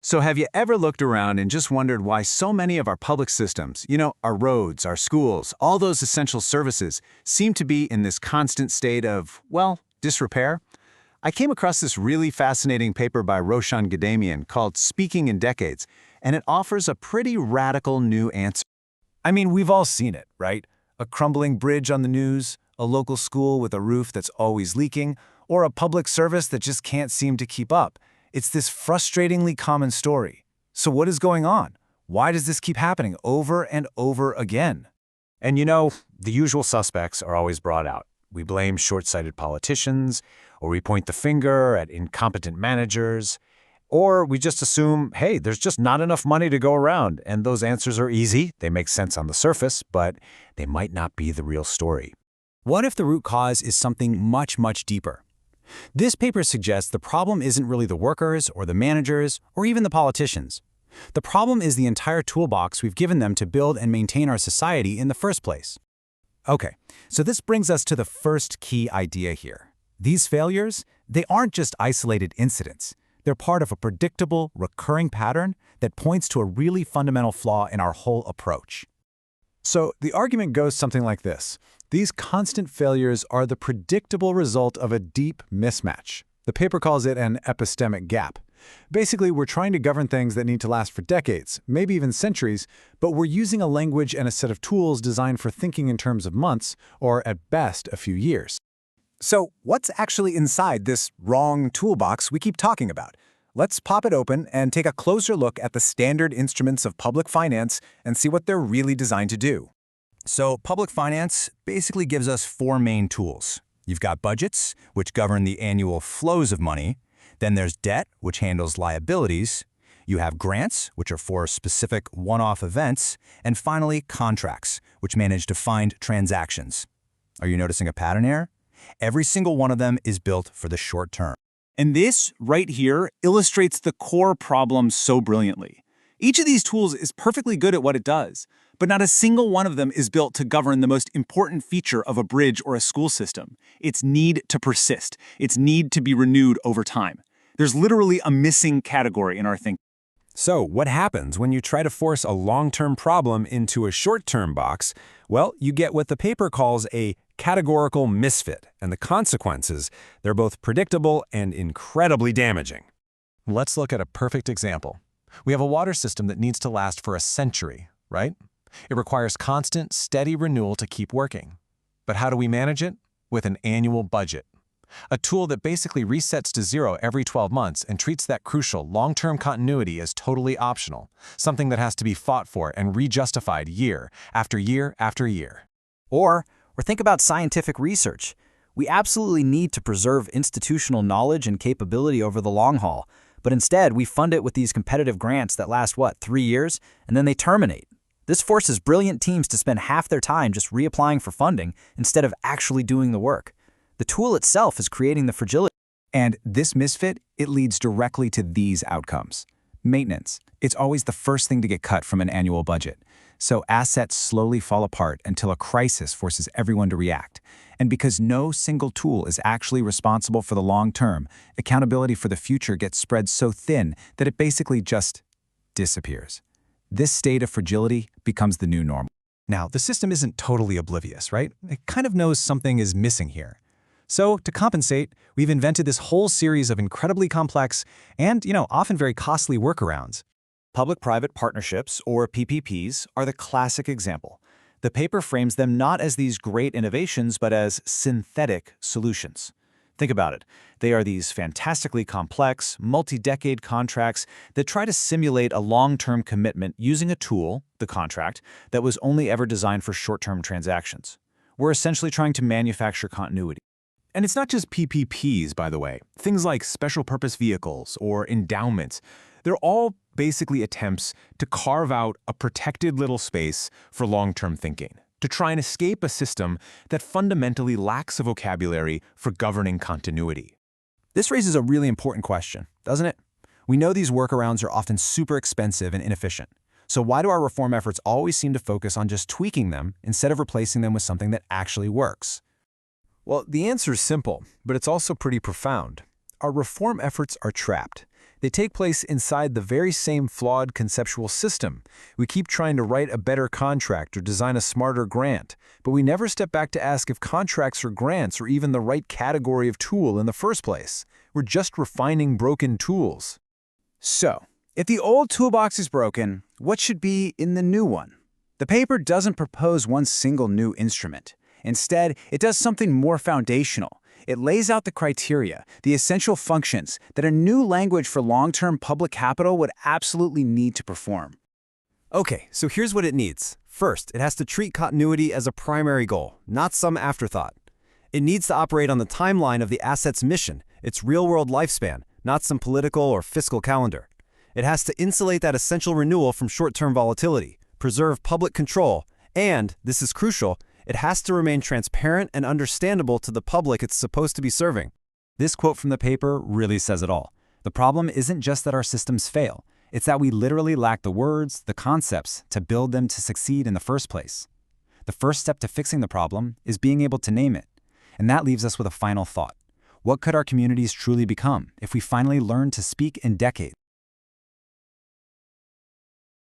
So have you ever looked around and just wondered why so many of our public systems, our roads, our schools, all those essential services, seem to be in this constant state of, well, disrepair? I came across this really fascinating paper by Roshan Gadamian called Speaking in Decades, and it offers a pretty radical new answer. I mean, we've all seen it, right? A crumbling bridge on the news, a local school with a roof that's always leaking, or a public service that just can't seem to keep up. It's this frustratingly common story. So what is going on? Why does this keep happening over and over again? And the usual suspects are always brought out. We blame short-sighted politicians, or we point the finger at incompetent managers, or we just assume, hey, there's just not enough money to go around, and those answers are easy, they make sense on the surface, but they might not be the real story. What if the root cause is something much, much deeper? This paper suggests the problem isn't really the workers or the managers or even the politicians. The problem is the entire toolbox we've given them to build and maintain our society in the first place. Okay, so this brings us to the first key idea here. These failures, they aren't just isolated incidents. They're part of a predictable, recurring pattern that points to a really fundamental flaw in our whole approach. So the argument goes something like this. These constant failures are the predictable result of a deep mismatch. The paper calls it an epistemic gap. Basically, we're trying to govern things that need to last for decades, maybe even centuries, but we're using a language and a set of tools designed for thinking in terms of months, or at best, a few years. So what's actually inside this wrong toolbox we keep talking about? Let's pop it open and take a closer look at the standard instruments of public finance and see what they're really designed to do. So public finance basically gives us four main tools. You've got budgets, which govern the annual flows of money. Then there's debt, which handles liabilities. You have grants, which are for specific one-off events. And finally, contracts, which manage defined transactions. Are you noticing a pattern here? Every single one of them is built for the short term. And this, right here, illustrates the core problem so brilliantly. Each of these tools is perfectly good at what it does, but not a single one of them is built to govern the most important feature of a bridge or a school system: its need to persist, its need to be renewed over time. There's literally a missing category in our thinking. So what happens when you try to force a long-term problem into a short-term box? Well, you get what the paper calls a categorical misfit, and the consequences, they're both predictable and incredibly damaging. Let's look at a perfect example. We have a water system that needs to last for a century, right? It requires constant, steady renewal to keep working. But how do we manage it? With an annual budget. A tool that basically resets to zero every 12 months and treats that crucial long-term continuity as totally optional, something that has to be fought for and rejustified year after year after year. Or think about scientific research. We absolutely need to preserve institutional knowledge and capability over the long haul, but instead we fund it with these competitive grants that last, 3 years, and then they terminate. This forces brilliant teams to spend half their time just reapplying for funding instead of actually doing the work. The tool itself is creating the fragility. And this misfit, it leads directly to these outcomes. Maintenance. It's always the first thing to get cut from an annual budget. So assets slowly fall apart until a crisis forces everyone to react. And because no single tool is actually responsible for the long term, accountability for the future gets spread so thin that it basically just disappears. This state of fragility becomes the new normal. Now, the system isn't totally oblivious, right? It kind of knows something is missing here. So, to compensate, we've invented this whole series of incredibly complex and, often very costly workarounds. Public-private partnerships, or PPPs, are the classic example. The paper frames them not as these great innovations, but as synthetic solutions. Think about it. They are these fantastically complex, multi-decade contracts that try to simulate a long-term commitment using a tool, the contract, that was only ever designed for short-term transactions. We're essentially trying to manufacture continuity. And it's not just PPPs, by the way. Things like special purpose vehicles or endowments, they're all basically attempts to carve out a protected little space for long-term thinking, to try and escape a system that fundamentally lacks a vocabulary for governing continuity. This raises a really important question, doesn't it? We know these workarounds are often super expensive and inefficient. So why do our reform efforts always seem to focus on just tweaking them instead of replacing them with something that actually works? Well, the answer is simple, but it's also pretty profound. Our reform efforts are trapped. They take place inside the very same flawed conceptual system. We keep trying to write a better contract or design a smarter grant, but we never step back to ask if contracts or grants are even the right category of tool in the first place. We're just refining broken tools. So, if the old toolbox is broken, what should be in the new one? The paper doesn't propose one single new instrument. Instead, it does something more foundational. It lays out the criteria, the essential functions that a new language for long-term public capital would absolutely need to perform. Okay, so here's what it needs. First, it has to treat continuity as a primary goal, not some afterthought. It needs to operate on the timeline of the asset's mission, its real-world lifespan, not some political or fiscal calendar. It has to insulate that essential renewal from short-term volatility, preserve public control, and, this is crucial, it has to remain transparent and understandable to the public it's supposed to be serving. This quote from the paper really says it all. The problem isn't just that our systems fail. It's that we literally lack the words, the concepts, to build them to succeed in the first place. The first step to fixing the problem is being able to name it. And that leaves us with a final thought. What could our communities truly become if we finally learn to speak in decades?